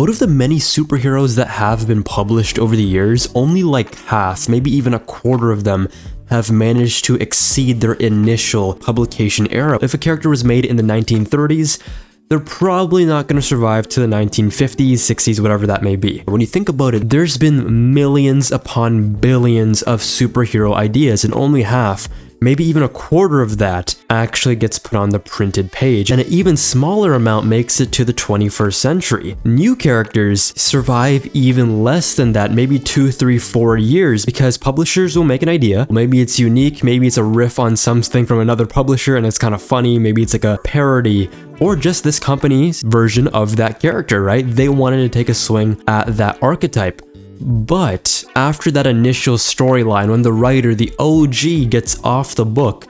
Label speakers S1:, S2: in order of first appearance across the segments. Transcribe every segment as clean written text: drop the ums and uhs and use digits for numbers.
S1: Out of the many superheroes that have been published over the years, only like half, maybe even a quarter of them have managed to exceed their initial publication era. If a character was made in the 1930s, they're probably not going to survive to the 1950s, 60s, whatever that may be. When you think about it, there's been millions upon billions of superhero ideas, and only half, maybe even a quarter of that actually gets put on the printed page, and an even smaller amount makes it to the 21st century. New characters survive even less than that, maybe 2, 3, 4 years, because publishers will make an idea. Maybe it's unique, maybe it's a riff on something from another publisher and it's kind of funny, maybe it's like a parody, or just this company's version of that character, right? They wanted to take a swing at that archetype. But after that initial storyline, when the writer, the OG, gets off the book,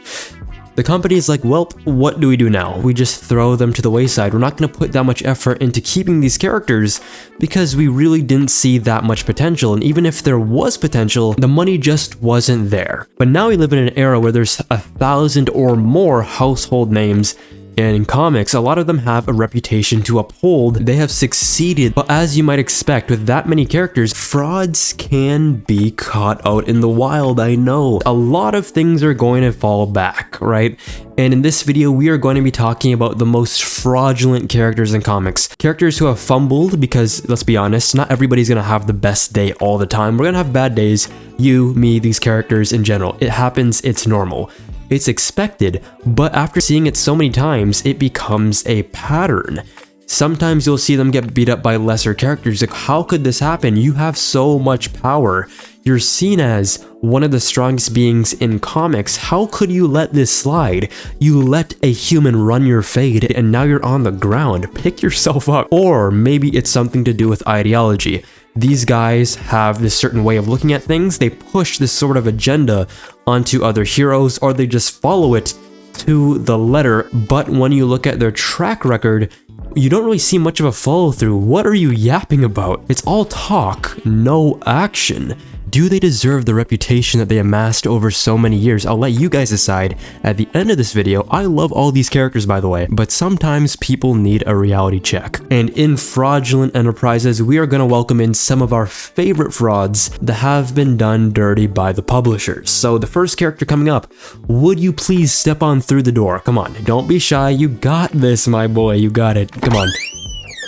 S1: the company's like, well, what do we do now? We just throw them to the wayside. We're not going to put that much effort into keeping these characters because we really didn't see that much potential. And even if there was potential, the money just wasn't there. But now we live in an era where there's 1,000 or more household names. And in comics, a lot of them have a reputation to uphold. They have succeeded, but as you might expect, with that many characters, frauds can be caught out in the wild, I know. A lot of things are going to fall back, right? And in this video, we are going to be talking about the most fraudulent characters in comics. Characters who have fumbled, because let's be honest, not everybody's going to have the best day all the time. We're going to have bad days. You, me, these characters in general. It happens, it's normal. It's expected, but after seeing it so many times, it becomes a pattern. Sometimes you'll see them get beat up by lesser characters. Like, how could this happen? You have so much power. You're seen as one of the strongest beings in comics. How could you let this slide? You let a human run your fade and now you're on the ground. Pick yourself up. Or maybe it's something to do with ideology. These guys have this certain way of looking at things. They push this sort of agenda onto other heroes, or they just follow it to the letter. But when you look at their track record, you don't really see much of a follow through. What are you yapping about? It's all talk, no action. Do they deserve the reputation that they amassed over so many years? I'll let you guys decide at the end of this video. I love all these characters, by the way, but sometimes people need a reality check. And in Fraudulent Enterprises, we are going to welcome in some of our favorite frauds that have been done dirty by the publishers. So the first character coming up, would you please step on through the door? Come on, don't be shy. You got this, my boy. You got it. Come on.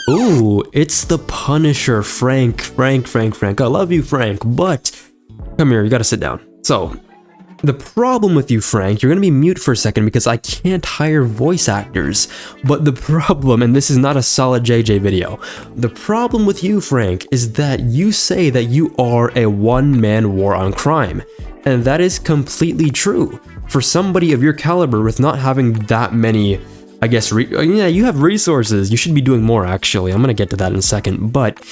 S1: Ooh, it's the Punisher, Frank. I love you, Frank, but come here, you gotta sit down. So, the problem with you, Frank, you're gonna be mute for a second because I can't hire voice actors. But the problem, and this is not a solid JJ video, the problem with you, Frank, is that you say that you are a one-man war on crime. And that is completely true. For somebody of your caliber with not having that many, I guess, yeah, you have resources. You should be doing more, actually. I'm gonna get to that in a second. But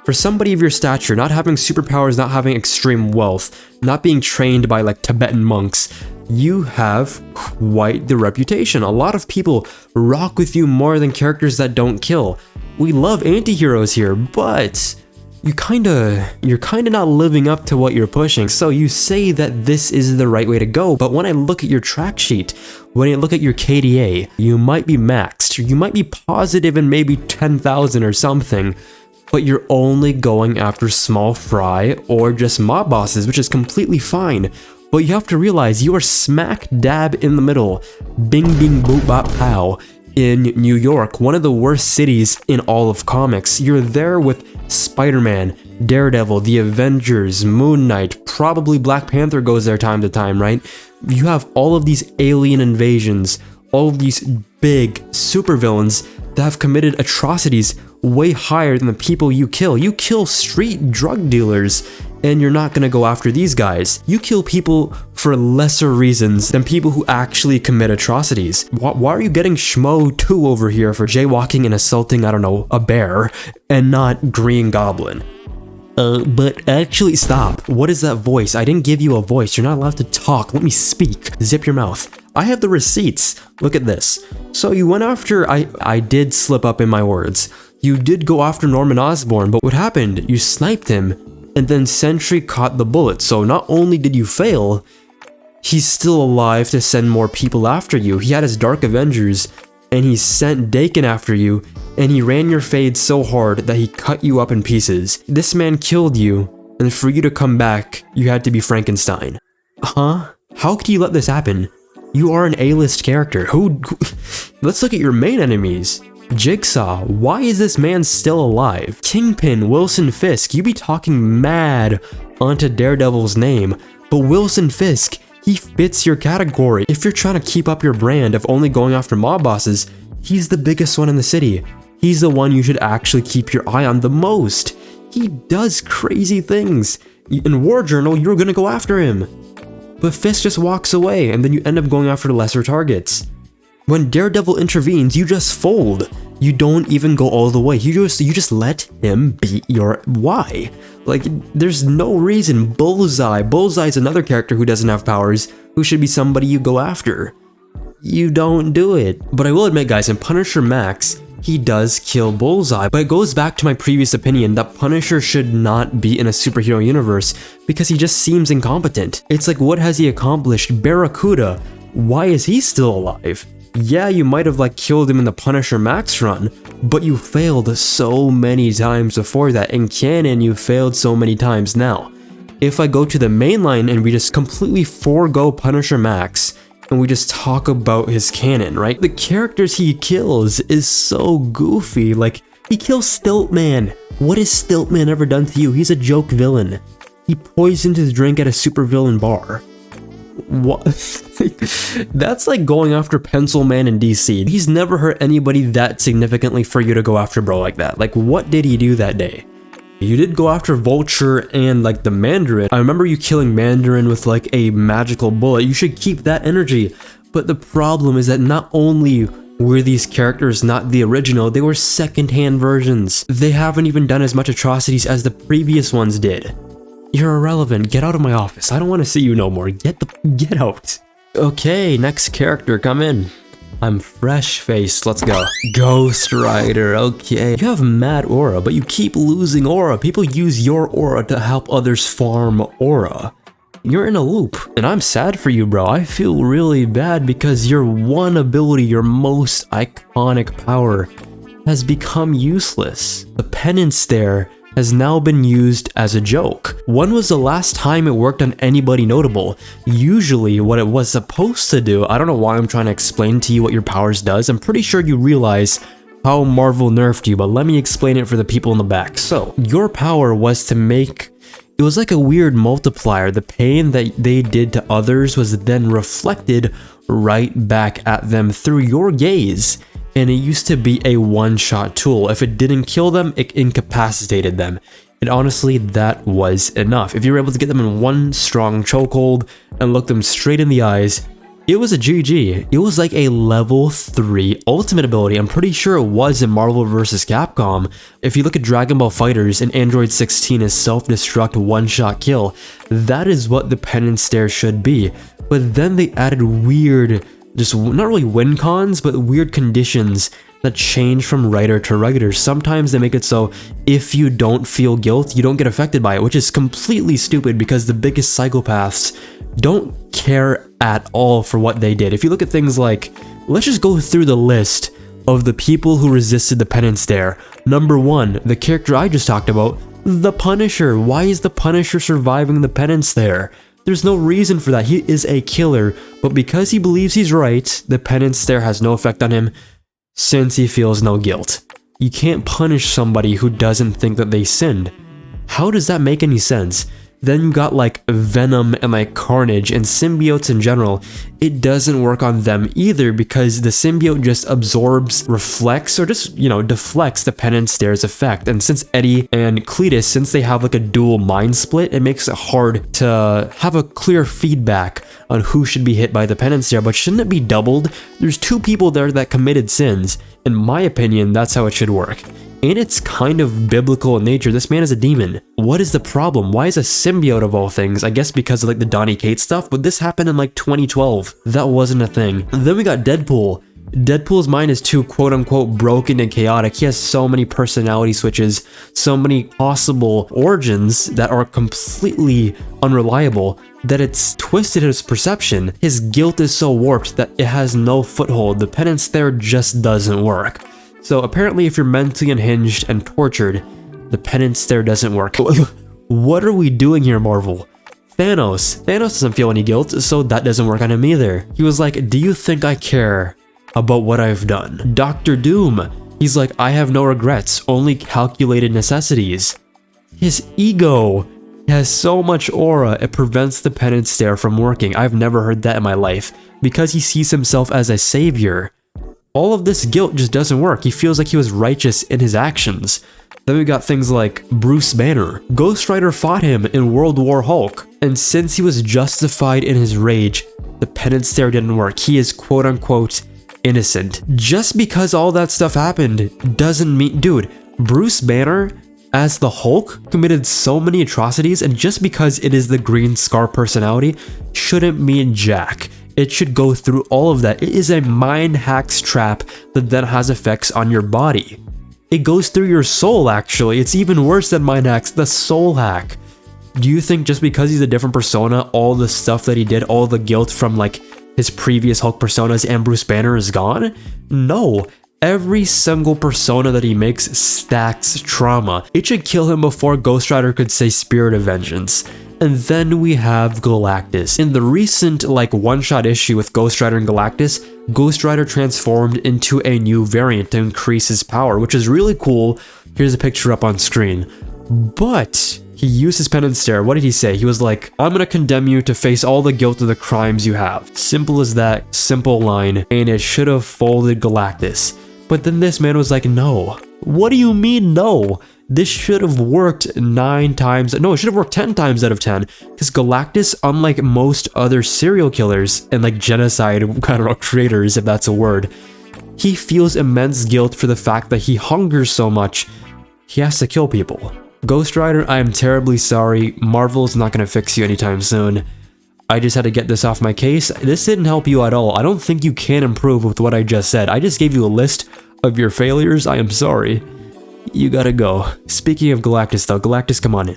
S1: for somebody of your stature, not having superpowers, not having extreme wealth, not being trained by like Tibetan monks, you have quite the reputation. A lot of people rock with you more than characters that don't kill. We love anti-heroes here, but you're kinda not living up to what you're pushing. So you say that this is the right way to go, but when I look at your track sheet, when I look at your KDA, you might be maxed, you might be positive in maybe 10,000 or something, but you're only going after small fry or just mob bosses, which is completely fine. But you have to realize you are smack dab in the middle, bing bing boop bop pow, in New York, one of the worst cities in all of comics. You're there with Spider-Man, Daredevil, the Avengers, Moon Knight, probably Black Panther goes there time to time, right? You have all of these alien invasions, all of these big supervillains that have committed atrocities way higher than the people you kill. You kill street drug dealers, and you're not gonna go after these guys. You kill people for lesser reasons than people who actually commit atrocities. Why are you getting Schmo 2 over here for jaywalking and assaulting, I don't know, a bear, and not Green Goblin? But actually, stop. What is that voice? I didn't give you a voice. You're not allowed to talk. Let me speak. Zip your mouth. I have the receipts. Look at this. So you went after, I did slip up in my words. You did go after Norman Osborn, but what happened? You sniped him, and then Sentry caught the bullet. So not only did you fail, he's still alive to send more people after you. He had his Dark Avengers, and he sent Daken after you, and he ran your fade so hard that he cut you up in pieces. This man killed you, and for you to come back, you had to be Frankenstein. Huh? How could you let this happen? You are an A-list character. Let's look at your main enemies. Jigsaw, why is this man still alive? Kingpin, Wilson Fisk, you be talking mad onto Daredevil's name, but Wilson Fisk, he fits your category. If you're trying to keep up your brand of only going after mob bosses, he's the biggest one in the city. He's the one you should actually keep your eye on the most. He does crazy things. In War Journal, you're gonna go after him. But Fisk just walks away, and then you end up going after lesser targets. When Daredevil intervenes, you just fold. You don't even go all the way. You just let him beat your why. Like, there's no reason. Bullseye's another character who doesn't have powers, who should be somebody you go after. You don't do it. But I will admit, guys, in Punisher Max, he does kill Bullseye, but it goes back to my previous opinion that Punisher should not be in a superhero universe because he just seems incompetent. It's like, what has he accomplished? Barracuda, why is he still alive? Yeah, you might have like killed him in the Punisher Max run, but you failed so many times before that. In canon, you failed so many times now. If I go to the mainline and we just completely forego Punisher Max, and we just talk about his canon, right? The characters he kills is so goofy. Like, he kills Stiltman. What has Stiltman ever done to you? He's a joke villain. He poisoned his drink at a supervillain bar. What? That's like going after Pencil Man in DC. He's never hurt anybody that significantly for you to go after bro like that. Like, what did he do that day? You did go after Vulture and like the Mandarin. I remember you killing Mandarin with like a magical bullet. You should keep that energy. But the problem is that not only were these characters not the original, they were secondhand versions. They haven't even done as much atrocities as the previous ones did. You're irrelevant. Get out of my office. I don't want to see you no more. Get out. Okay, next character, come in. I'm fresh-faced, let's go. Ghost Rider, okay. You have mad aura, but you keep losing aura. People use your aura to help others farm aura. You're in a loop, and I'm sad for you, bro. I feel really bad because your one ability, your most iconic power, has become useless. The penance there has now been used as a joke. When was the last time it worked on anybody notable? Usually what it was supposed to do, I don't know why I'm trying to explain to you what your powers does. I'm pretty sure you realize how Marvel nerfed you, but let me explain it for the people in the back. So, your power was to make, it was like a weird multiplier. The pain that they did to others was then reflected right back at them through your gaze. And it used to be a one-shot tool. If it didn't kill them, it incapacitated them. And honestly, that was enough. If you were able to get them in one strong chokehold and look them straight in the eyes, it was a GG. It was like a level 3 ultimate ability. I'm pretty sure it was in Marvel vs. Capcom. If you look at Dragon Ball FighterZ and Android 16 is self-destruct one-shot kill, that is what the penance there should be. But then they added weird, just not really win cons, but weird conditions that change from writer to writer. Sometimes they make it so if you don't feel guilt, you don't get affected by it, which is completely stupid because the biggest psychopaths don't care at all for what they did. If you look at things like, let's just go through the list of the people who resisted the penance there. Number 1, the character I just talked about, the Punisher. Why is the Punisher surviving the penance there? There's no reason for that. He is a killer, but because he believes he's right, the penance there has no effect on him since he feels no guilt. You can't punish somebody who doesn't think that they sinned. How does that make any sense? Then you got like Venom and like Carnage and symbiotes in general. It doesn't work on them either because the symbiote just absorbs, reflects, or just, you know, deflects the penance there's effect. And since Eddie and Cletus, since they have like a dual mind split, it makes it hard to have a clear feedback on who should be hit by the penance there. But shouldn't it be doubled? There's 2 people there that committed sins. In my opinion, that's how it should work. And it's kind of biblical in nature. This man is a demon. What is the problem? Why is a symbiote of all things? I guess because of like the Donny Cates stuff, but this happened in like 2012. That wasn't a thing. And then we got Deadpool. Deadpool's mind is too quote-unquote broken and chaotic. He has so many personality switches, so many possible origins that are completely unreliable that it's twisted his perception. His guilt is so warped that it has no foothold. The penance there just doesn't work. So apparently if you're mentally unhinged and tortured, the penance there doesn't work. What are we doing here, Marvel? Thanos doesn't feel any guilt, so that doesn't work on him either. He was like, do you think I care about what I've done? Dr. Doom, he's like, I have no regrets, only calculated necessities. His ego has so much aura, it prevents the penance stare from working. I've never heard that in my life, because he sees himself as a savior. All of this guilt just doesn't work. He feels like he was righteous in his actions. Then we got things like Bruce Banner. Ghost Rider fought him in World War Hulk, and since he was justified in his rage, the penance stare didn't work. He is quote-unquote innocent. Just because all that stuff happened doesn't mean... Dude, Bruce Banner as the Hulk committed so many atrocities, and just because it is the Green Scar personality shouldn't mean jack. It should go through all of that. It is a mind hacks trap that then has effects on your body. It goes through your soul, actually. It's even worse than mind hacks, the soul hack. Do you think just because he's a different persona, all the stuff that he did, all the guilt from like his previous Hulk personas and Bruce Banner is gone? No. Every single persona that he makes stacks trauma. It should kill him before Ghost Rider could say Spirit of Vengeance. And then we have Galactus. In the recent like one-shot issue with Ghost Rider and Galactus, Ghost Rider transformed into a new variant to increase his power, which is really cool. Here's a picture up on screen. But he used his penance stare. What did he say? He was like, I'm gonna condemn you to face all the guilt of the crimes you have. Simple as that, simple line, and it should have folded Galactus. But then this man was like, no. What do you mean no? This should have worked 9 times. No, it should have worked 10 times out of 10. Because Galactus, unlike most other serial killers and like genocide, I don't know, creators, if that's a word, he feels immense guilt for the fact that he hungers so much, he has to kill people. Ghost Rider, I am terribly sorry. Marvel's not going to fix you anytime soon. I just had to get this off my case. This didn't help you at all. I don't think you can improve with what I just said. I just gave you a list of your failures. I am sorry. You gotta go. Speaking of Galactus though, Galactus, come on in.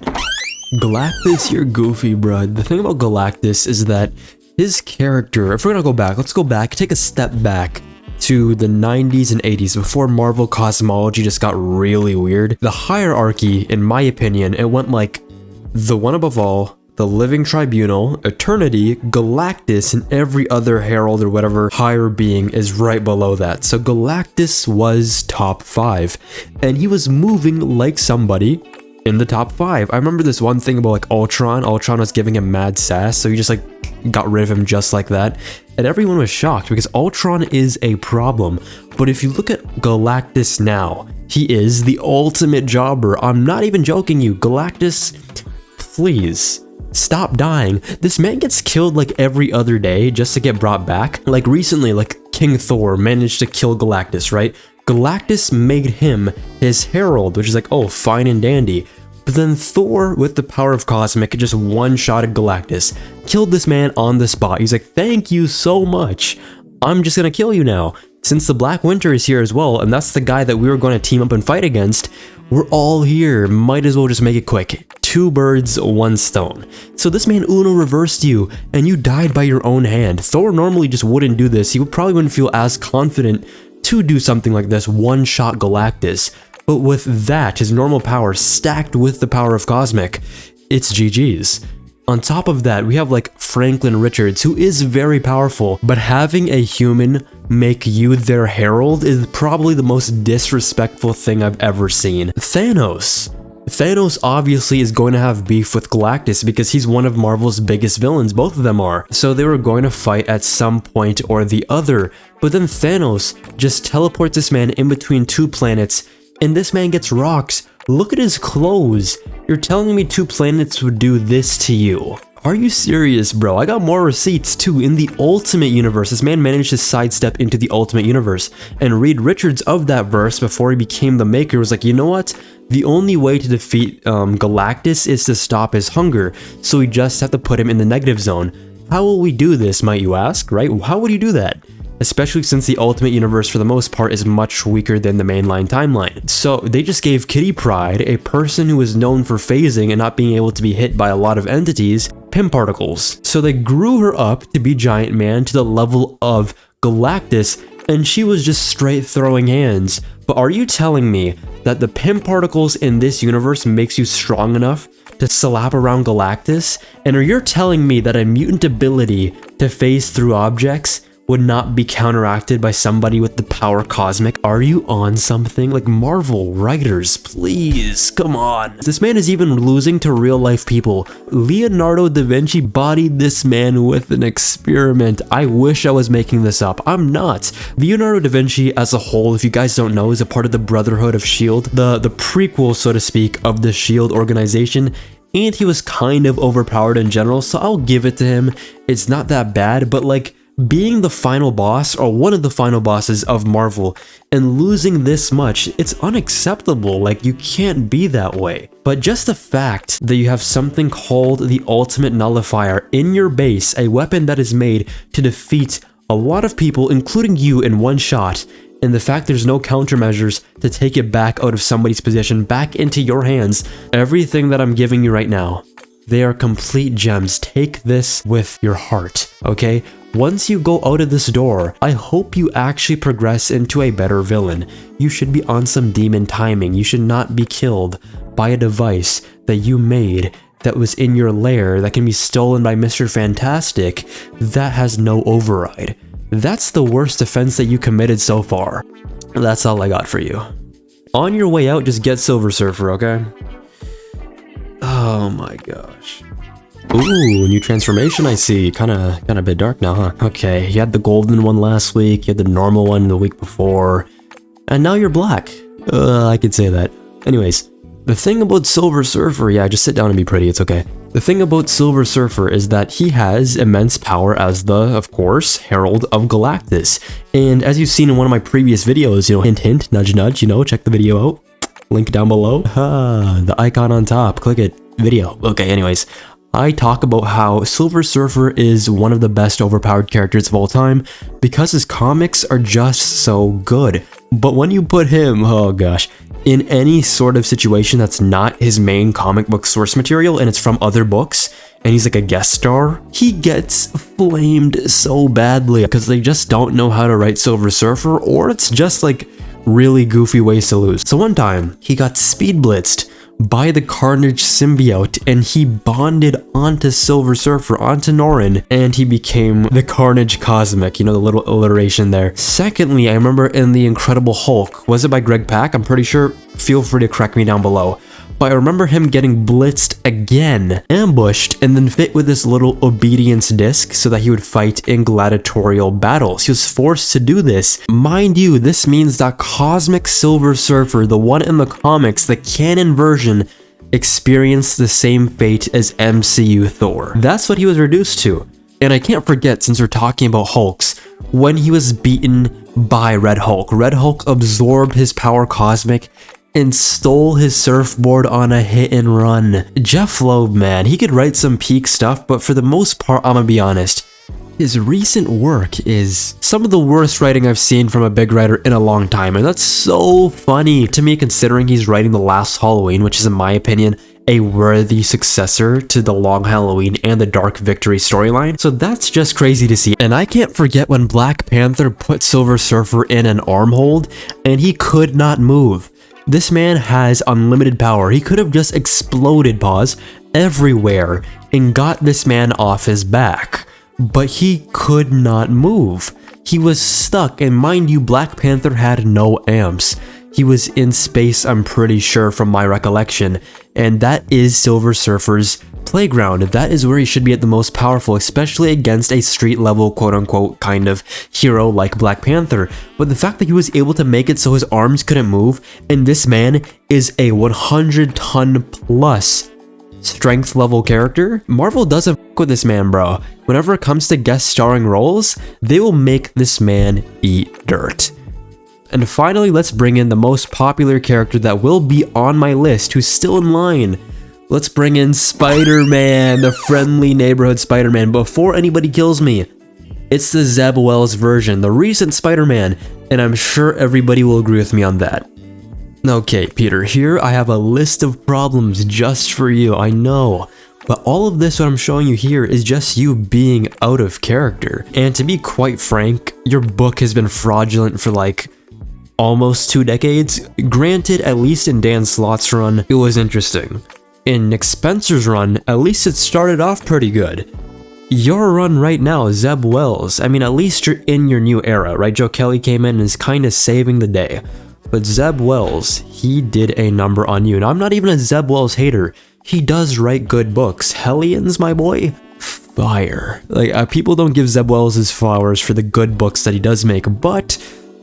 S1: Galactus, you're goofy, bruh. The thing about Galactus is that his character, if we're gonna go back, let's go back, take a step back to the 90s and 80s before Marvel cosmology just got really weird. The hierarchy, in my opinion, it went like the one above all, the Living Tribunal, Eternity, Galactus, and every other herald or whatever higher being is right below that. So Galactus was top 5, and he was moving like somebody in the top 5. I remember this one thing about like Ultron. Ultron was giving him mad sass, so he just like got rid of him just like that. And everyone was shocked because Ultron is a problem. But if you look at Galactus now, he is the ultimate jobber. I'm not even joking you. Galactus, please. Stop dying. This man gets killed like every other day just to get brought back. Like recently, like King Thor managed to kill Galactus, right? Galactus made him his herald, which is like, oh, fine and dandy. But then Thor, with the power of Cosmic, just one-shotted Galactus, killed this man on the spot. He's like, thank you so much. I'm just gonna kill you now. Since the Black Winter is here as well, and that's the guy that we were going to team up and fight against, we're all here. Might as well just make it quick. 2 birds, 1 stone. So this man Uno reversed you, and you died by your own hand. Thor normally just wouldn't do this. He probably wouldn't feel as confident to do something like this, one-shot Galactus. But with that, his normal power stacked with the power of Cosmic, it's GG's. On top of that, we have like Franklin Richards, who is very powerful, but having a human make you their herald is probably the most disrespectful thing I've ever seen. Thanos. Thanos obviously is going to have beef with Galactus because he's one of Marvel's biggest villains, both of them are. So they were going to fight at some point or the other, but then Thanos just teleports this man in between 2 planets, and this man gets rocks. Look at his clothes. You're telling me 2 planets would do this to you? Are you serious, bro? I got more receipts too. In the Ultimate Universe, this man managed to sidestep into the Ultimate Universe, and Reed Richards of that verse, before he became the Maker, was like, you know what? The only way to defeat Galactus is to stop his hunger, so we just have to put him in the negative zone. How will we do this, might you ask, right? How would you do that? Especially since the Ultimate Universe, for the most part, is much weaker than the mainline timeline. So they just gave Kitty Pryde, a person who is known for phasing and not being able to be hit by a lot of entities, Pym particles. So they grew her up to be Giant Man to the level of Galactus, and she was just straight throwing hands. But are you telling me that the pim particles in this universe makes you strong enough to slap around Galactus? And are you telling me that a mutant ability to phase through objects would not be counteracted by somebody with the power cosmic? Are you on something? Like, Marvel writers, please, come on. This man is even losing to real life people. Leonardo da Vinci bodied this man with an experiment. I wish I was making this up. I'm not. Leonardo da Vinci as a whole, if you guys don't know, is a part of the Brotherhood of S.H.I.E.L.D., the prequel, so to speak, of the S.H.I.E.L.D. organization. And he was kind of overpowered in general, so I'll give it to him. It's not that bad, but like, being the final boss, or one of the final bosses of Marvel, and losing this much, it's unacceptable. Like, you can't be that way. But just the fact that you have something called the Ultimate Nullifier in your base, a weapon that is made to defeat a lot of people, including you, in one shot, and the fact there's no countermeasures to take it back out of somebody's position, back into your hands, everything that I'm giving you right now, they are complete gems. Take this with your heart, okay? Once you go out of this door, I hope you actually progress into a better villain. You should be on some demon timing. You should not be killed by a device that you made that was in your lair that can be stolen by Mr. Fantastic that has no override. That's the worst offense that you committed so far. That's all I got for you. On your way out, just get Silver Surfer, okay? Oh my gosh. Ooh, new transformation I see. Kinda a bit dark now, huh? Okay, you had the golden one last week, you had the normal one the week before, and now you're black. I could say that. Anyways, the thing about Silver Surfer, yeah, just sit down and be pretty, it's okay. The thing about Silver Surfer is that he has immense power as the, of course, Herald of Galactus. And as you've seen in one of my previous videos, you know, hint hint, nudge nudge, you know, check the video out. Link down below. The icon on top, click it, video. Okay, anyways. I talk about how Silver Surfer is one of the best overpowered characters of all time because his comics are just so good. But when you put him, oh gosh, in any sort of situation that's not his main comic book source material and it's from other books, and he's like a guest star, he gets flamed so badly because they just don't know how to write Silver Surfer, or it's just like really goofy ways to lose. So one time, he got speed blitzed by the Carnage symbiote, and he bonded onto Silver Surfer, onto Norrin, and he became the Carnage Cosmic, you know, the little alliteration there. Secondly, I remember in the Incredible Hulk, was it by Greg Pak? I'm pretty sure, feel free to correct me down below. But I remember him getting blitzed again, ambushed, and then fit with this little obedience disc so that he would fight in gladiatorial battles. He was forced to do this. Mind you, this means that Cosmic Silver Surfer, the one in the comics, the canon version, experienced the same fate as MCU Thor. That's what he was reduced to. And I can't forget, since we're talking about Hulks, when he was beaten by Red Hulk. Red Hulk absorbed his power cosmic and stole his surfboard on a hit and run. Jeff Loeb, man, he could write some peak stuff, but for the most part, I'm gonna be honest, his recent work is some of the worst writing I've seen from a big writer in a long time, and that's so funny to me considering he's writing The Last Halloween, which is, in my opinion, a worthy successor to the Long Halloween and the Dark Victory storyline. So that's just crazy to see. And I can't forget when Black Panther put Silver Surfer in an arm hold, and he could not move. This man has unlimited power. He could have just exploded, everywhere and got this man off his back. But he could not move. He was stuck, and mind you, Black Panther had no amps. He was in space, I'm pretty sure, from my recollection, and that is Silver Surfer's playground. That is where he should be at the most powerful, especially against a street level quote-unquote kind of hero like Black Panther. But the fact that he was able to make it so his arms couldn't move, and this man is a 100-ton plus strength level character, Marvel doesn't fuck with this man, bro. Whenever it comes to guest starring roles, they will make this man eat dirt. And finally, let's bring in the most popular character that will be on my list, who's still in line. Let's bring in Spider-Man, the friendly neighborhood Spider-Man, before anybody kills me. It's the Zeb Wells version, the recent Spider-Man, and I'm sure everybody will agree with me on that. Okay, Peter, here I have a list of problems just for you, I know. But all of this, what I'm showing you here, is just you being out of character. And to be quite frank, your book has been fraudulent for like almost 2 decades. Granted, at least in Dan Slott's run, it was interesting. In Nick Spencer's run, at least it started off pretty good. Your run right now, Zeb Wells, I mean, at least you're in your new era, right? Joe Kelly came in and is kind of saving the day. But Zeb Wells, he did a number on you. And I'm not even a Zeb Wells hater. He does write good books. Hellions, my boy, fire. Like, people don't give Zeb Wells his flowers for the good books that he does make, but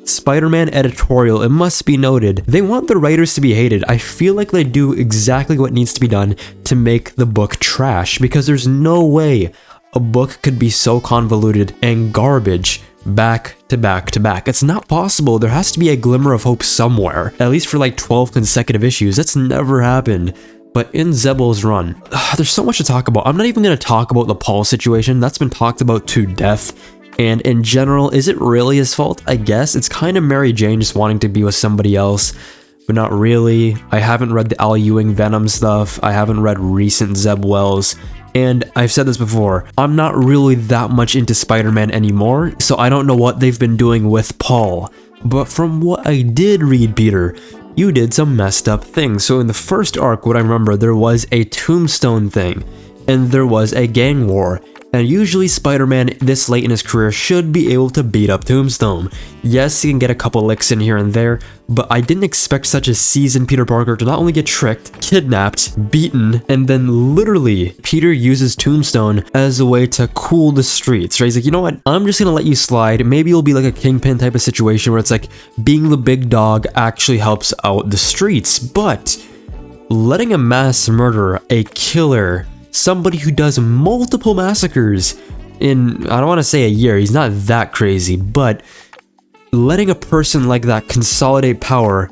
S1: Spider-Man editorial, it must be noted, they want the writers to be hated. I feel like they do exactly what needs to be done to make the book trash, because there's no way a book could be so convoluted and garbage back to back to back. It's not possible. There has to be a glimmer of hope somewhere, at least for like 12 consecutive issues. That's never happened. But in Zebel's run, there's so much to talk about. I'm not even going to talk about the Paul situation. That's been talked about to death. And in general, is it really his fault? I guess it's kind of Mary Jane just wanting to be with somebody else, but not really. I haven't read the Al Ewing Venom stuff. I haven't read recent Zeb Wells. And I've said this before, I'm not really that much into Spider-Man anymore, so I don't know what they've been doing with Paul. But from what I did read, Peter, you did some messed up things. So in the first arc, what I remember, there was a tombstone thing, and there was a gang war. And usually Spider-Man this late in his career should be able to beat up Tombstone. Yes, he can get a couple licks in here and there, but I didn't expect such a seasoned Peter Parker to not only get tricked, kidnapped, beaten, and then literally Peter uses Tombstone as a way to cool the streets, right? He's like, you know what, I'm just gonna let you slide. Maybe it'll be like a Kingpin type of situation where it's like being the big dog actually helps out the streets, but letting a mass murderer, a killer, somebody who does multiple massacres in, I don't want to say a year, he's not that crazy, but letting a person like that consolidate power,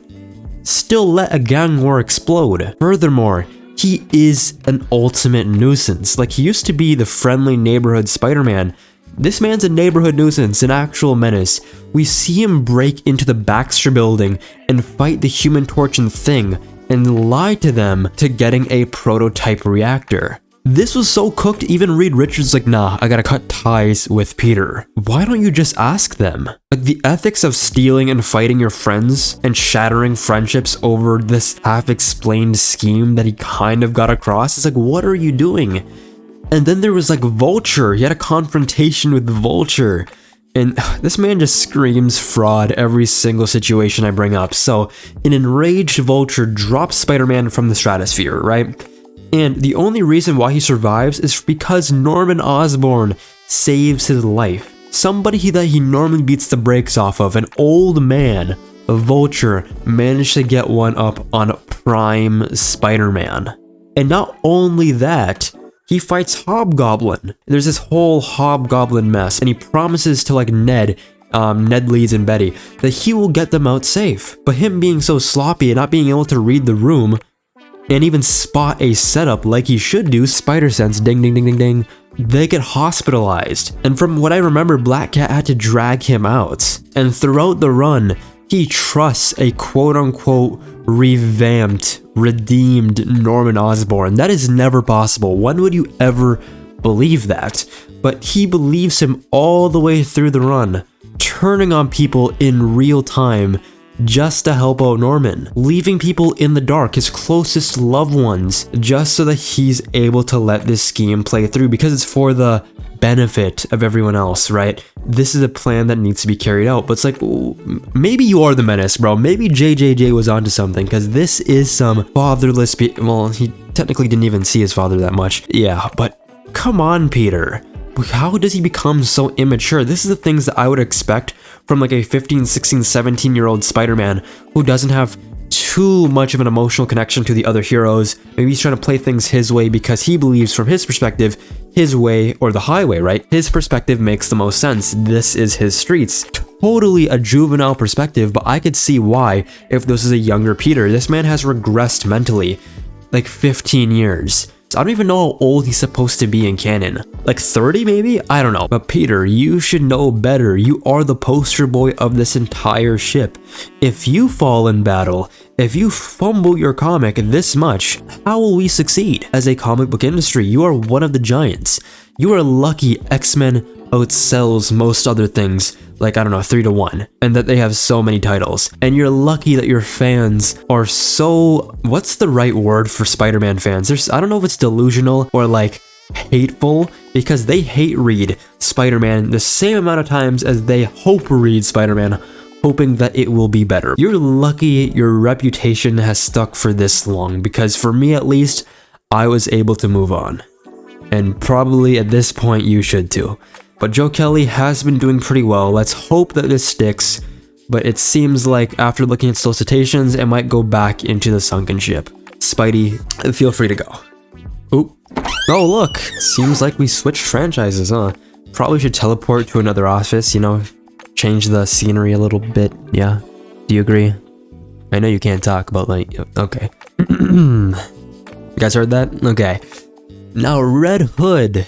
S1: still let a gang war explode. Furthermore, he is an ultimate nuisance. Like, he used to be the friendly neighborhood Spider-Man. This man's a neighborhood nuisance, an actual menace. We see him break into the Baxter building and fight the Human Torch and Thing and lie to them to getting a prototype reactor. This was so cooked, even Reed Richards like, nah, I gotta cut ties with Peter. Why don't you just ask them? Like, the ethics of stealing and fighting your friends and shattering friendships over this half-explained scheme that he kind of got across, it's like, what are you doing? And then there was like Vulture, he had a confrontation with Vulture. And this man just screams fraud every single situation I bring up. So, an enraged Vulture drops Spider-Man from the stratosphere, right? And the only reason why he survives is because Norman Osborn saves his life. Somebody that he normally beats the brakes off of, an old man, a Vulture, managed to get one up on Prime Spider-Man. And not only that, he fights Hobgoblin. There's this whole Hobgoblin mess, and he promises to like Ned, Leeds and Betty, that he will get them out safe. But him being so sloppy and not being able to read the room, and even spot a setup like he should do, Spider Sense, ding ding ding ding ding, they get hospitalized. And from what I remember, Black Cat had to drag him out. And throughout the run, he trusts a quote-unquote revamped, redeemed Norman Osborn. That is never possible. When would you ever believe that? But he believes him all the way through the run, turning on people in real time just to help out Norman, leaving people in the dark, his closest loved ones, just so that he's able to let this scheme play through, because it's for the benefit of everyone else, right? This is a plan that needs to be carried out. But it's like, maybe you are the menace, bro. Maybe JJJ was onto something, because this is some fatherless well, he technically didn't even see his father that much. Yeah, but come on, Peter. How does he become so immature? This is the things that I would expect from like a 15, 16, 17-year-old Spider-Man who doesn't have too much of an emotional connection to the other heroes. Maybe he's trying to play things his way because he believes from his perspective, his way or the highway, right? His perspective makes the most sense. This is his streets. Totally a juvenile perspective, but I could see why if this is a younger Peter. This man has regressed mentally like 15 years. I don't even know how old he's supposed to be in canon. Like 30 maybe? I don't know. But Peter, you should know better. You are the poster boy of this entire ship. If you fall in battle, if you fumble your comic this much, how will we succeed? As a comic book industry, you are one of the giants. You are lucky X-Men outsells most other things, like, I don't know, 3-1, and that they have so many titles. And you're lucky that your fans are so, what's the right word for Spider-Man fans? I don't know if it's delusional or like hateful, because they hate read Spider-Man the same amount of times as they hope read Spider-Man, hoping that it will be better. You're lucky your reputation has stuck for this long, because for me at least, I was able to move on. And probably at this point you should too. But Joe Kelly has been doing pretty well. Let's hope that this sticks. But it seems like after looking at solicitations, it might go back into the sunken ship. Spidey, feel free to go. Oop. Oh look, seems like we switched franchises, huh? Probably should teleport to another office, you know, change the scenery a little bit, yeah? Do you agree? I know you can't talk, but like, okay. You guys heard that? Okay. Now, Red Hood,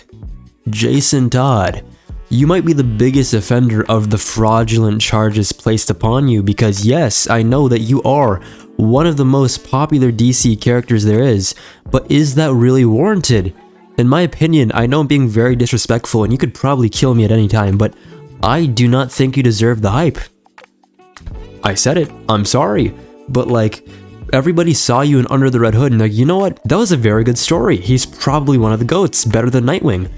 S1: Jason Todd, you might be the biggest offender of the fraudulent charges placed upon you, because yes, I know that you are one of the most popular DC characters there is, but is that really warranted? In my opinion, I know I'm being very disrespectful and you could probably kill me at any time, but I do not think you deserve the hype. I said it, I'm sorry, but like, everybody saw you in Under the Red Hood and like, you know what, that was a very good story. He's probably one of the GOATs, better than Nightwing.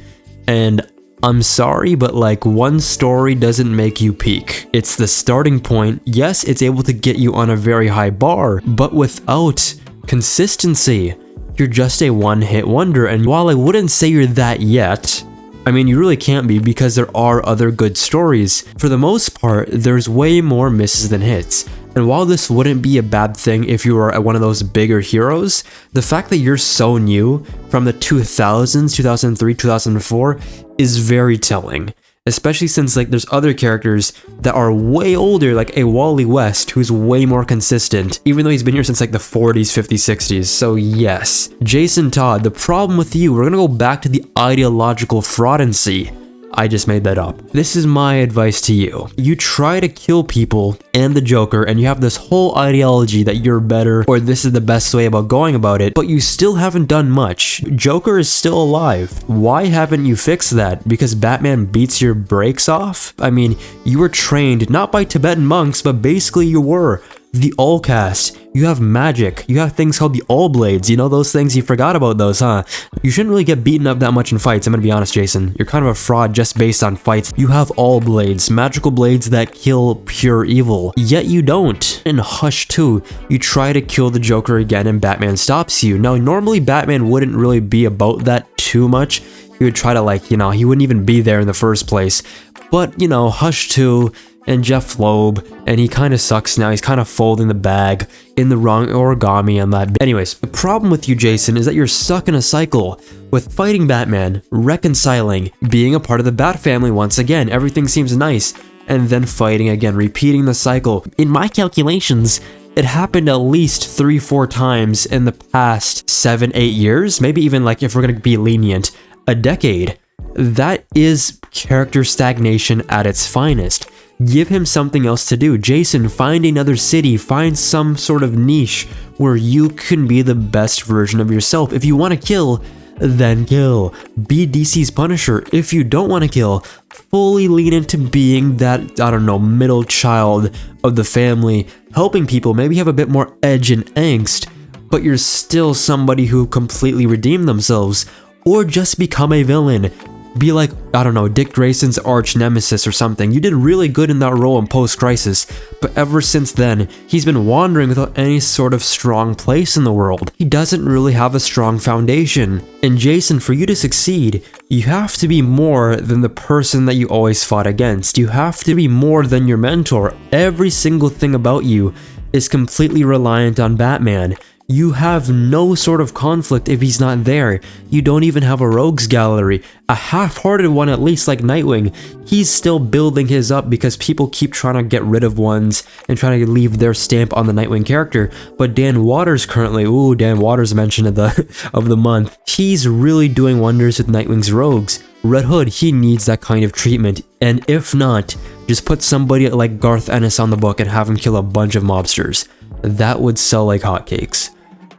S1: And I'm sorry, but like, one story doesn't make you peak. It's the starting point. Yes, it's able to get you on a very high bar, but without consistency, you're just a one-hit wonder. And while I wouldn't say you're that yet, I mean, you really can't be, because there are other good stories. For the most part, there's way more misses than hits. And while this wouldn't be a bad thing if you were one of those bigger heroes, the fact that you're so new from the 2000s, 2003, 2004 is very telling. Especially since like there's other characters that are way older, like a Wally West, who's way more consistent, even though he's been here since like the 40s, 50s, 60s. So yes, Jason Todd, the problem with you, we're gonna go back to the ideological fraudancy. I just made that up. This is my advice to you. You try to kill people and the Joker, and you have this whole ideology that you're better, or this is the best way about going about it, but you still haven't done much. Joker is still alive. Why haven't you fixed that? Because Batman beats your brakes off? I mean, you were trained not by Tibetan monks, but basically you were. The All Cast, you have magic, you have things called the All Blades, you know those things? You forgot about those, huh? You shouldn't really get beaten up that much in fights, I'm gonna be honest, Jason. You're kind of a fraud just based on fights. You have All Blades, magical blades that kill pure evil, yet you don't. In Hush 2, you try to kill the Joker again and Batman stops you. Now, normally Batman wouldn't really be about that too much. He would try to like, you know, he wouldn't even be there in the first place. But, you know, Hush 2, and Jeff Loeb, and he kind of sucks now. He's kind of folding the bag in the wrong origami on that. Anyways, the problem with you, Jason, is that you're stuck in a cycle with fighting Batman, reconciling, being a part of the Bat family once again. Everything seems nice, and then fighting again, repeating the cycle. In my calculations, it happened at least 3-4 times in the past 7-8 years, maybe even like, if we're gonna be lenient, a decade. That is character stagnation at its finest. Give him something else to do. Jason, find another city, find some sort of niche where you can be the best version of yourself. If you want to kill, then kill. Be DC's Punisher. If you don't want to kill, fully lean into being that, I don't know, middle child of the family, helping people, maybe have a bit more edge and angst, but you're still somebody who completely redeemed themselves. Or just become a villain. Be like, I don't know, Dick Grayson's arch nemesis or something. You did really good in that role in Post-Crisis, but ever since then, he's been wandering without any sort of strong place in the world. He doesn't really have a strong foundation. And Jason, for you to succeed, you have to be more than the person that you always fought against. You have to be more than your mentor. Every single thing about you is completely reliant on Batman. You have no sort of conflict if he's not there. You don't even have a rogues gallery. A half-hearted one at least, like Nightwing. He's still building his up because people keep trying to get rid of ones and trying to leave their stamp on the Nightwing character. But Dan Waters currently, ooh, Dan Waters mentioned of the month. He's really doing wonders with Nightwing's rogues. Red Hood, he needs that kind of treatment. And if not, just put somebody like Garth Ennis on the book and have him kill a bunch of mobsters. That would sell like hotcakes.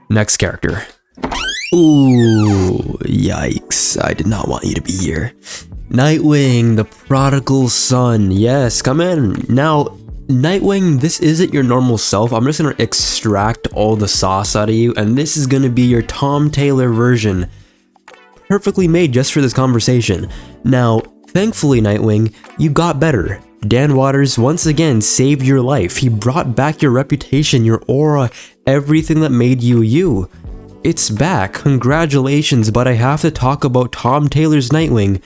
S1: Next character. Ooh, yikes. I did not want you to be here. Nightwing, the prodigal son. Yes, come in. Now, Nightwing, this isn't your normal self. I'm just gonna extract all the sauce out of you, and this is gonna be your Tom Taylor version. Perfectly made just for this conversation. Now, thankfully, Nightwing, you got better. Dan Waters once again saved your life. He brought back your reputation, your aura, everything that made you you. It's back. Congratulations, but I have to talk about Tom Taylor's Nightwing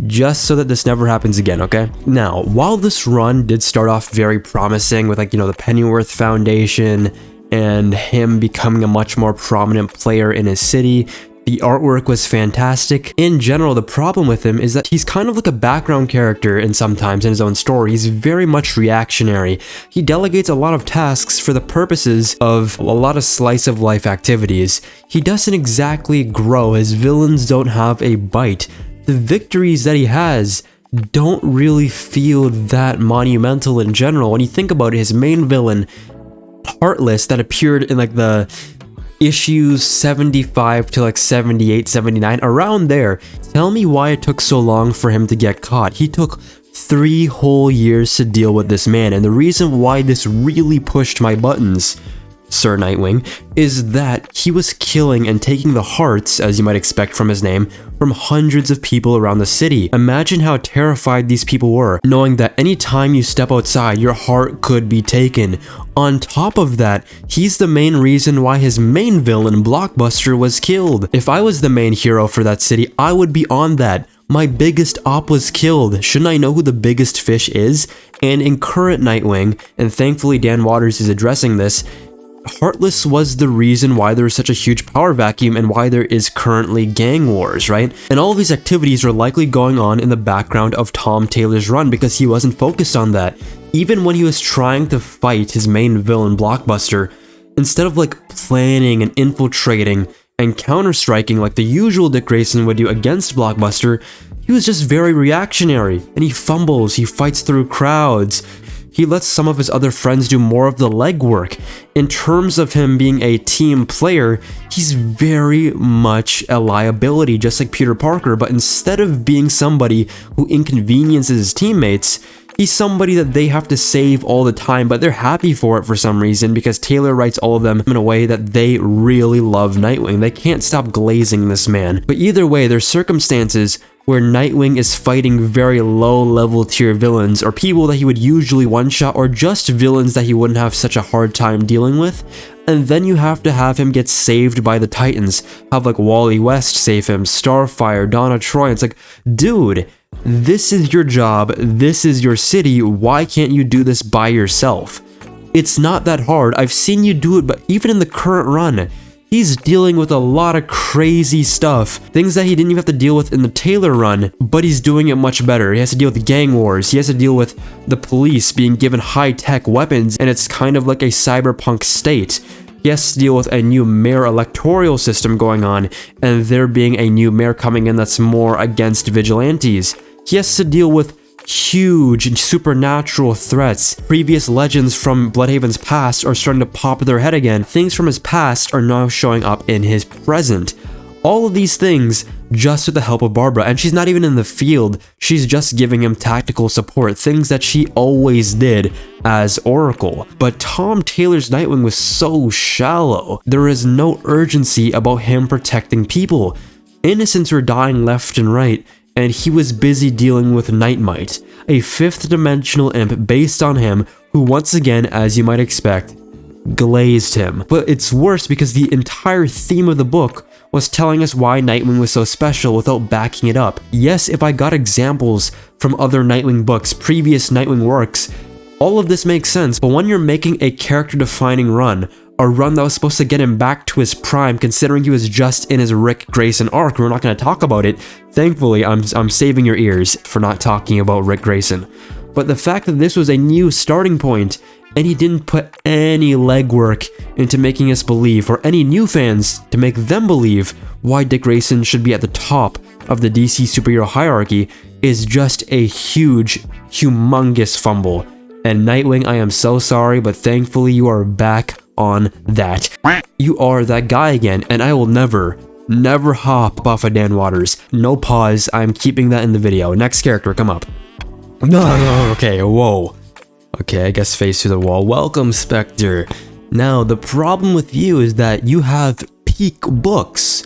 S1: just so that this never happens again, okay? Now, while this run did start off very promising with, like, you know, the Pennyworth Foundation and him becoming a much more prominent player in his city, the artwork was fantastic. In general, the problem with him is that he's kind of like a background character and sometimes in his own story. He's very much reactionary. He delegates a lot of tasks for the purposes of a lot of slice of life activities. He doesn't exactly grow. His villains don't have a bite. The victories that he has don't really feel that monumental in general. When you think about it, his main villain, Heartless, that appeared in like the issues 75 to like 78, 79, around there. Tell me why it took so long for him to get caught. He took 3 whole years to deal with this man, and the reason why this really pushed my buttons, Sir Nightwing, is that he was killing and taking the hearts, as you might expect from his name, from hundreds of people around the city. Imagine how terrified these people were, knowing that any time you step outside, your heart could be taken. On top of that, he's the main reason why his main villain, Blockbuster, was killed. If I was the main hero for that city, I would be on that. My biggest op was killed. Shouldn't I know who the biggest fish is? And in current Nightwing, and thankfully Dan Waters is addressing this, Heartless was the reason why there is such a huge power vacuum and why there is currently gang wars, right? And all of these activities are likely going on in the background of Tom Taylor's run because he wasn't focused on that. Even when he was trying to fight his main villain, Blockbuster, instead of like planning and infiltrating and counter-striking like the usual Dick Grayson would do against Blockbuster, he was just very reactionary, and he fumbles, he fights through crowds. He lets some of his other friends do more of the legwork. In terms of him being a team player, he's very much a liability, just like Peter Parker, but instead of being somebody who inconveniences his teammates, he's somebody that they have to save all the time, but they're happy for it for some reason because Taylor writes all of them in a way that they really love Nightwing. They can't stop glazing this man. But either way, there's circumstances where Nightwing is fighting very low-level tier villains, or people that he would usually one-shot, or just villains that he wouldn't have such a hard time dealing with, and then you have to have him get saved by the Titans. Have like Wally West save him, Starfire, Donna Troy. It's like, dude, this is your job, this is your city, why can't you do this by yourself? It's not that hard. I've seen you do it, but even in the current run, he's dealing with a lot of crazy stuff. Things that he didn't even have to deal with in the Taylor run, but he's doing it much better. He has to deal with gang wars. He has to deal with the police being given high-tech weapons, and it's kind of like a cyberpunk state. He has to deal with a new mayor electoral system going on, and there being a new mayor coming in that's more against vigilantes. He has to deal with huge and supernatural threats. Previous legends from Bloodhaven's past are starting to pop their head again. Things from his past are now showing up in his present. All of these things just with the help of Barbara, and she's not even in the field. She's just giving him tactical support, things that she always did as Oracle. But Tom Taylor's Nightwing was so shallow. There is no urgency about him protecting people. Innocents were dying left and right, and he was busy dealing with Nightmite, a 5th dimensional imp based on him who once again, as you might expect, glazed him. But it's worse because the entire theme of the book was telling us why Nightwing was so special without backing it up. Yes, if I got examples from other Nightwing books, previous Nightwing works, all of this makes sense, but when you're making a character-defining run, a run that was supposed to get him back to his prime, considering he was just in his Rick Grayson arc. We're not going to talk about it. Thankfully, I'm saving your ears for not talking about Rick Grayson. But the fact that this was a new starting point, and he didn't put any legwork into making us believe, or any new fans to make them believe why Dick Grayson should be at the top of the DC superhero hierarchy, is just a huge, humongous fumble. And Nightwing, I am so sorry, but thankfully you are back on that. You are that guy again, and I will never, Never hop off of Dan Waters. No pause. I'm keeping that in the video. Next character, come up. No, okay, whoa. Okay, I guess face to the wall. Welcome, Spectre. Now, the problem with you is that you have peak books.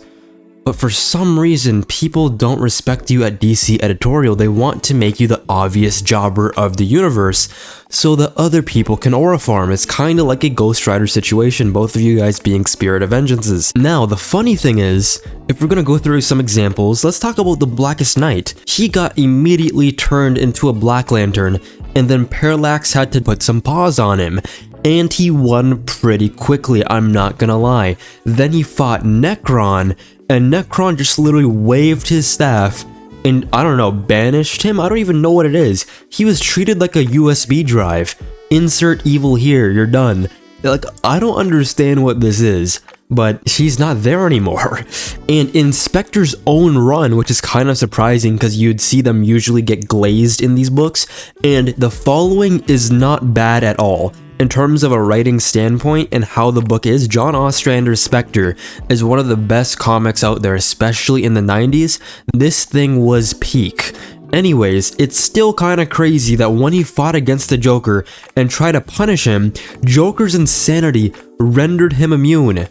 S1: But for some reason, people don't respect you at DC editorial. They want to make you the obvious jobber of the universe so that other people can aura farm. It's kind of like a Ghost Rider situation, both of you guys being Spirit of Vengeances. Now, the funny thing is, if we're gonna go through some examples, let's talk about the Blackest Knight. He got immediately turned into a Black Lantern, and then Parallax had to put some paws on him. And he won pretty quickly, I'm not gonna lie. Then he fought Necron, and Necron just literally waved his staff and, I don't know, banished him? I don't even know what it is. He was treated like a USB drive. Insert evil here, you're done. Like, I don't understand what this is, but he's not there anymore. And in Spectre's own run, which is kind of surprising because you'd see them usually get glazed in these books, and the following is not bad at all. In terms of a writing standpoint and how the book is, John Ostrander's Spectre is one of the best comics out there, especially in the 90s. This thing was peak. Anyways, it's still kinda crazy that when he fought against the Joker and tried to punish him, Joker's insanity rendered him immune.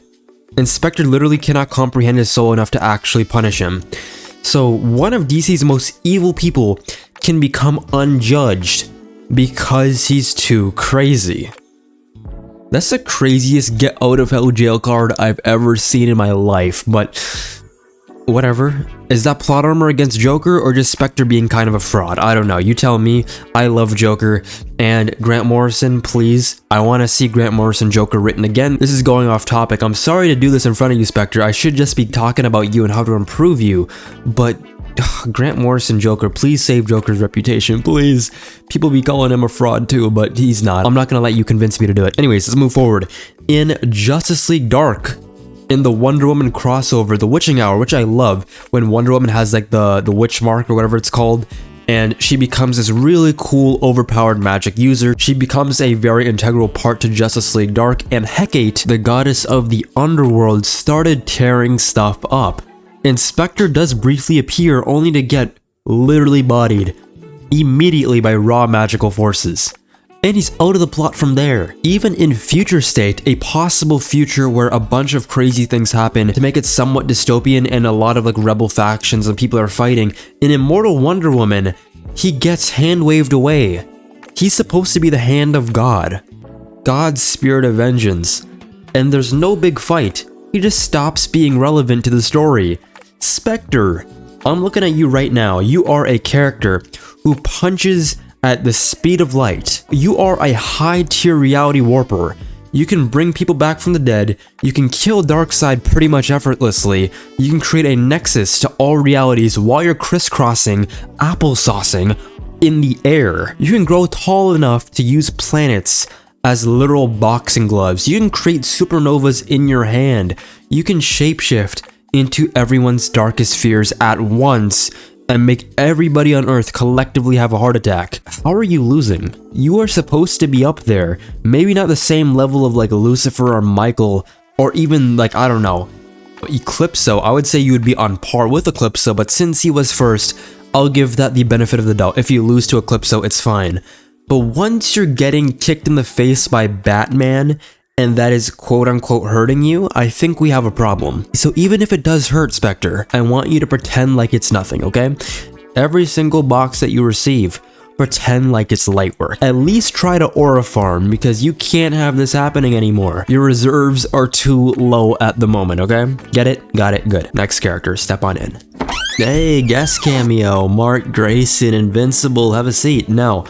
S1: And Spectre literally cannot comprehend his soul enough to actually punish him. So one of DC's most evil people can become unjudged because he's too crazy. That's the craziest get out of hell jail card I've ever seen in my life, but whatever. Is that plot armor against Joker or just Spectre being kind of a fraud? I don't know. You tell me. I love Joker. And Grant Morrison, please. I want to see Grant Morrison Joker written again. This is going off topic. I'm sorry to do this in front of you, Spectre. I should just be talking about you and how to improve you. But Grant Morrison Joker, please save Joker's reputation, please. People be calling him a fraud too, but he's not. I'm not gonna let you convince me to do it. Anyways, let's move forward. In Justice League Dark, in the Wonder Woman crossover, the Witching Hour, which I love, when Wonder Woman has like the witch mark or whatever it's called, and she becomes this really cool, overpowered magic user. She becomes a very integral part to Justice League Dark, and Hecate, the goddess of the underworld, started tearing stuff up. And Spectre does briefly appear, only to get literally bodied immediately by raw magical forces. And he's out of the plot from there. Even in Future State, a possible future where a bunch of crazy things happen to make it somewhat dystopian and a lot of like rebel factions and people are fighting, in Immortal Wonder Woman, he gets hand-waved away. He's supposed to be the hand of God. God's spirit of vengeance. And there's no big fight. He just stops being relevant to the story. Spectre, I'm looking at you right now. You are a character who punches at the speed of light. You are a high-tier reality warper. You can bring people back from the dead. You can kill Darkseid pretty much effortlessly. You can create a nexus to all realities while you're crisscrossing, applesaucing in the air. You can grow tall enough to use planets as literal boxing gloves. You can create supernovas in your hand. You can shapeshift into everyone's darkest fears at once and make everybody on Earth collectively have a heart attack. How are you losing? You are supposed to be up there. Maybe not the same level of like Lucifer or Michael, or even like, I don't know, Eclipso. I would say you would be on par with Eclipso, but since he was first, I'll give that the benefit of the doubt. If you lose to Eclipso, it's fine. But once you're getting kicked in the face by Batman, and that is quote-unquote hurting you, I think we have a problem. So even if it does hurt, Spectre, I want you to pretend like it's nothing, okay? Every single box that you receive, pretend like it's light work. At least try to aura farm, because you can't have this happening anymore. Your reserves are too low at the moment, okay? Get it? Got it? Good. Next character, step on in. Hey, guest cameo, Mark Grayson, Invincible, have a seat. Now,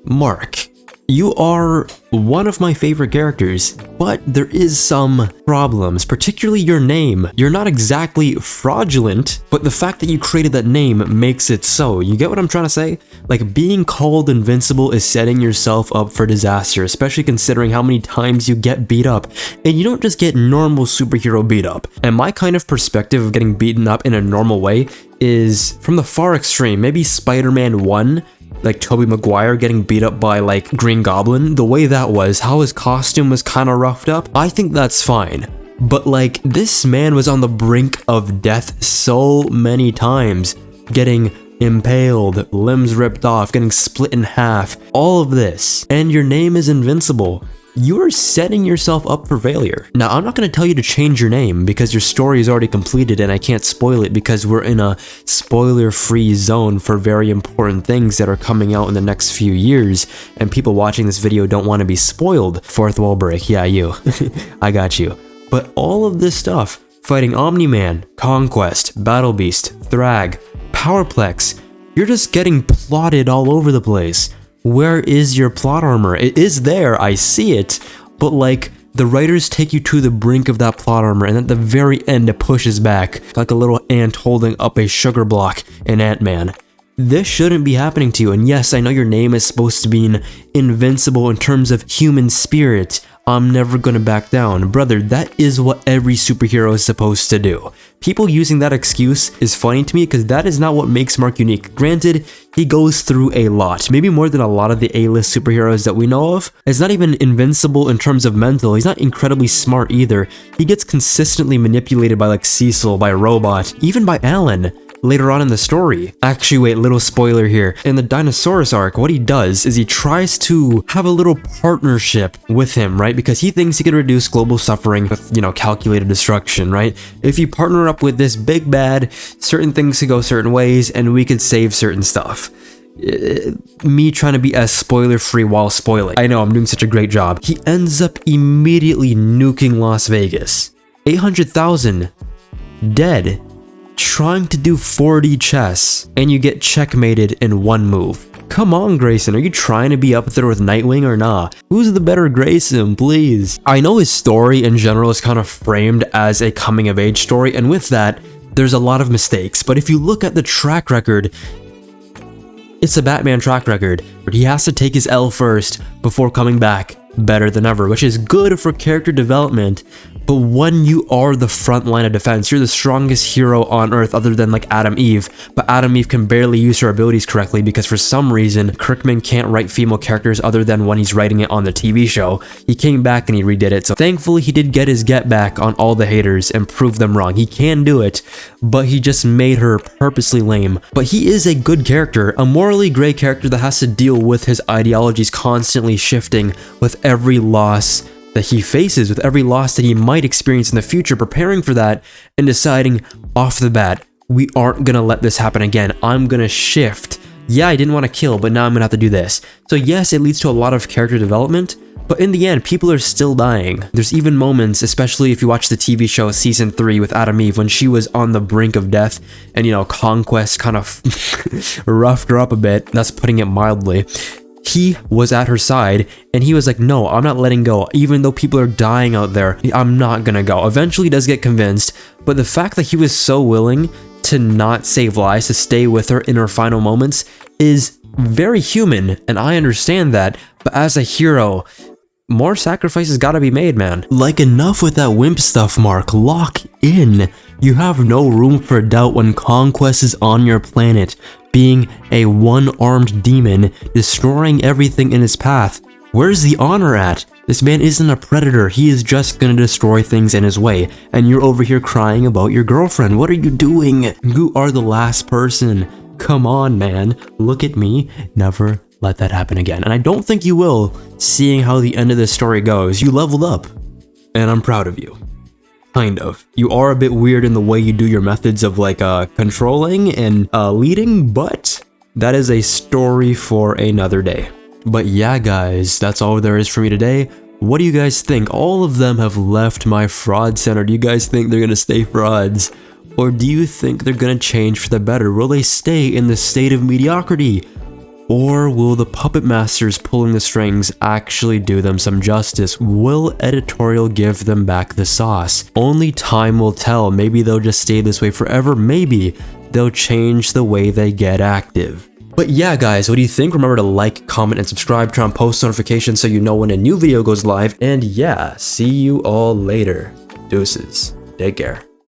S1: Mark, you are one of my favorite characters, but there is some problems, particularly your name. You're not exactly fraudulent, but the fact that you created that name makes it so. You get what I'm trying to say? Like, being called Invincible is setting yourself up for disaster, especially considering how many times you get beat up. And you don't just get normal superhero beat up. And my kind of perspective of getting beaten up in a normal way is from the far extreme. Maybe Spider-Man 1, like Tobey Maguire getting beat up by like Green Goblin, the way that was, how his costume was kind of roughed up, I think that's fine. But like, this man was on the brink of death so many times, getting impaled, limbs ripped off, getting split in half, all of this, and your name is Invincible. You are setting yourself up for failure. Now, I'm not going to tell you to change your name because your story is already completed and I can't spoil it because we're in a spoiler-free zone for very important things that are coming out in the next few years, and people watching this video don't want to be spoiled. Fourth wall break, yeah, you. I got you. But all of this stuff, fighting Omni-Man, Conquest, Battle Beast, Thrag, Powerplex, you're just getting plotted all over the place. Where is your plot armor? It is there, I see it, but like, the writers take you to the brink of that plot armor, and at the very end it pushes back, like a little ant holding up a sugar block in Ant-Man. This shouldn't be happening to you, and yes, I know your name is supposed to be invincible in terms of human spirit. I'm never gonna back down. Brother, that is what every superhero is supposed to do. People using that excuse is funny to me because that is not what makes Mark unique. Granted, he goes through a lot, maybe more than a lot of the A-list superheroes that we know of. It's not even invincible in terms of mental, he's not incredibly smart either. He gets consistently manipulated by like Cecil, by Robot, even by Alan. Later on in the story. Actually, wait, little spoiler here. In the Dinosaurus arc, what he does is he tries to have a little partnership with him, right? Because he thinks he can reduce global suffering with, you know, calculated destruction, right? If you partner up with this big bad, certain things could go certain ways and we could save certain stuff. Me trying to be as spoiler-free while spoiling. I know, I'm doing such a great job. He ends up immediately nuking Las Vegas. 800,000 dead. Trying to do 4D chess, and you get checkmated in one move. Come on, Grayson, are you trying to be up there with Nightwing or nah? Who's the better Grayson, please? I know his story in general is kind of framed as a coming-of-age story, and with that, there's a lot of mistakes, but if you look at the track record, it's a Batman track record. He has to take his L first before coming back better than ever, which is good for character development. But when you are the front line of defense, you're the strongest hero on Earth other than like Adam Eve, but Adam Eve can barely use her abilities correctly because for some reason, Kirkman can't write female characters other than when he's writing it on the TV show. He came back and he redid it, so thankfully he did get his get back on all the haters and prove them wrong. He can do it, but he just made her purposely lame. But he is a good character, a morally gray character that has to deal with his ideologies constantly shifting with every loss that he faces, with every loss that he might experience in the future, preparing for that and deciding off the bat, we aren't gonna let this happen again. I'm gonna shift. Yeah, I didn't want to kill, but now I'm gonna have to do this. So yes, it leads to a lot of character development, but in the end, people are still dying. There's even moments, especially if you watch the TV show Season 3 with Adam Eve, when she was on the brink of death and, you know, Conquest kind of roughed her up a bit. That's putting it mildly. He was at her side and he was like, no, I'm not letting go. Even though people are dying out there, I'm not gonna go. Eventually he does get convinced, but the fact that he was so willing to not save lives, to stay with her in her final moments, is very human, and I understand that, but as a hero, more sacrifices gotta be made, man. Like, enough with that wimp stuff, Mark. Lock in. You have no room for doubt when Conquest is on your planet, being a one-armed demon, destroying everything in his path. Where's the honor at? This man isn't a predator, he is just gonna destroy things in his way, and you're over here crying about your girlfriend. What are you doing? You are the last person. Come on, man. Look at me. Never let that happen again. And I don't think you will, seeing how the end of this story goes. You leveled up, and I'm proud of you. Kind of. You are a bit weird in the way you do your methods of like controlling and leading, but that is a story for another day. But yeah, guys, that's all there is for me today. What do you guys think? All of them have left my fraud center. Do you guys think they're gonna stay frauds? Or do you think they're gonna change for the better? Will they stay in the state of mediocrity? Or will the puppet masters pulling the strings actually do them some justice? Will editorial give them back the sauce? Only time will tell. Maybe they'll just stay this way forever. Maybe they'll change the way they get active. But yeah, guys, what do you think? Remember to like, comment, and subscribe. Turn on post notifications so you know when a new video goes live. And yeah, see you all later. Deuces. Take care.